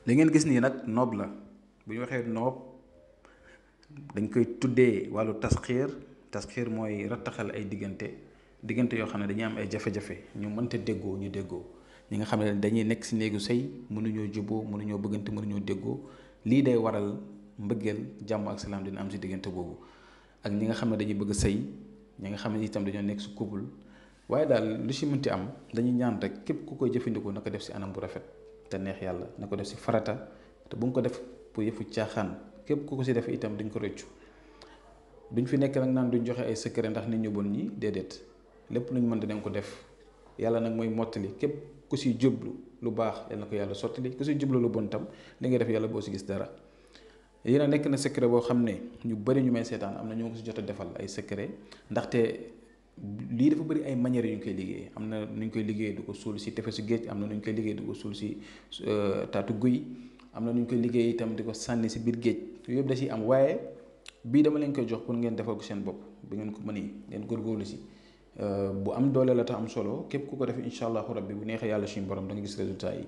li ngeen gis nii nag noob la bu ñu waxee noob dañ koy tuddee wàllu tasxiir mooy rattaxal ay diggante yoo xam ne dañuy am ay jafe-jafe ñu mënta déggoo ñu déggoo ñi nga xam ne dañuy nekk si néegu sëy mënuñoo juboo mënuñoo bëggante mënuñoo déggoo lii day waral mbëggeel jàmm ak salaam dina am si diggante boobu ak ñi nga xam ne dañuy bëgg sëy ñi nga xam ne itam dañoo nekk si couple waaye daal lu si mënti am dañuy ñaan rek képp ku koy jëfandikoo na ko def si anam bu rafet te neex yàlla na ko def si farata te bu mu ko def pour yëfu caaxaan képp ku ko si def itam duñ ko rëccu duñ fi nekk nag naan duñ joxe ay secret ndax nit ñu bon ñi déedéet lépp luñ mën dinañ ko def yàlla nag mooy mottali képp ku si jublu lu baax yal na ko yàlla sottali ku si jublu lu bon tam li nga def yàlla boo si gis dara yéen a nekk na secret boo xam ne ñu bëri ñu may seetaan am na ñoo ko si jot a defal ay secret ndaxte lii dafa bëri ay manières yu ñu koy liggéey am na nu ñu koy liggéey du ko suul si tefesu géej am na nu ñu koy liggéey du ko suul si taatu guy am na nu ñu koy liggéey itam di ko sànni si biir géej yooyu yëpp da ciy am waaye bii dama leen koy jox pour ngeen defal ko seen bopp ba ngeen ko mënee ngeen góorgóorlu si bu am doole la te am solo képp ku ko def incha allahu rabbi bu neexee yàlla suñu borom da nga gis résultat yi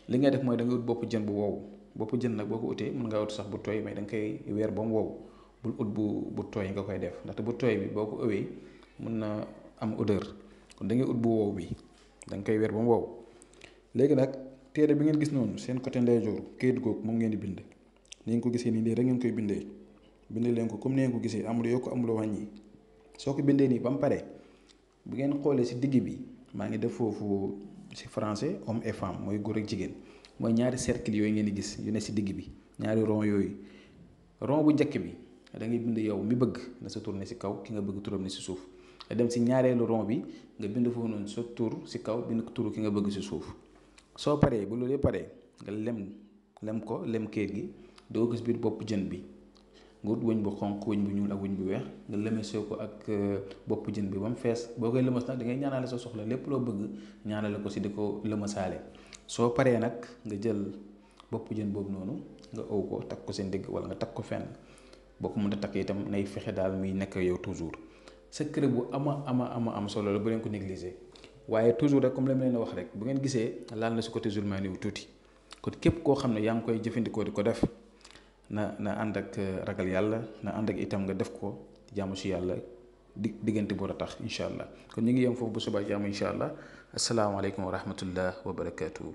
li ngay def mooy da nga ut bopp jën bu wow bopp jën nag boo ko utee mën ngaa ut sax bu tooy mais da nga koy weer ba mu wow bul ut bu tooy nga koy def ndaxte bu tooy bi boo ko ëwee mën na am odeur kon da ngay ut bu wow bi da nga koy weer ba mu wow léegi nag téere bi ngeen gis noonu seen côté ndeyjoor kayit googu moom ngeen di bind ni ngeen ko gisee nii lii rek ngeen koy bindee bind leen ko comme ni ngeen ko gisee amul yokk amul wàññi soo ko bindee nii ba mu pare bu ngeen xoolee si digg bi maa ngi def foofu si français homme et femme mooy góor ak jigéen mooy ñaari cercle yooyu ngeen di gis yu ne si digg bi ñaari rond yooyu rond bu njëkk bi da ngay bind yow mi bëgg na sa tur ne si kaw ki nga bëgg turam ne si suuf nga dem si ñaareelu rond bi nga bind foofu noonu sa tur si kaw bind turu ki nga bëgg si suuf soo paree bu loolu yëpp paree nga lem kayit gi doo gis biir bopp jën bi nga wut wëñ bu xonq wëñ bu ñuul ak wëñ bu weex nga lëmasoo ko ak bopp jën bi ba mu fees boo koy lëmas nag da ngay ñaanale sa soxla lépp loo bëgg ñaanale ko si di ko lëmasaale soo paree nag nga jël bopp jën boobu noonu nga ëw ko takk ko seen digg wala nga takk ko fenn boo ko mënta takk itam nay fexe daal muy nekk yow toujours secret bu am solo la bu leen ko négliger waaye toujours rek comme la ma leen wax rek bu ngeen gisee laal na si côté zulmaani wu tuuti kon képp koo xam ne yaa ngi koy jëfandikoo di ko def na ànd ak ragal yàlla na ànd ak itam nga def ko jaamu si yàlla diggante bu tax incha allah kon ñu ngi yem foofu bu subaa jaamu incha allah asalaamaaleykum wa rahmatullah wa barakaatu.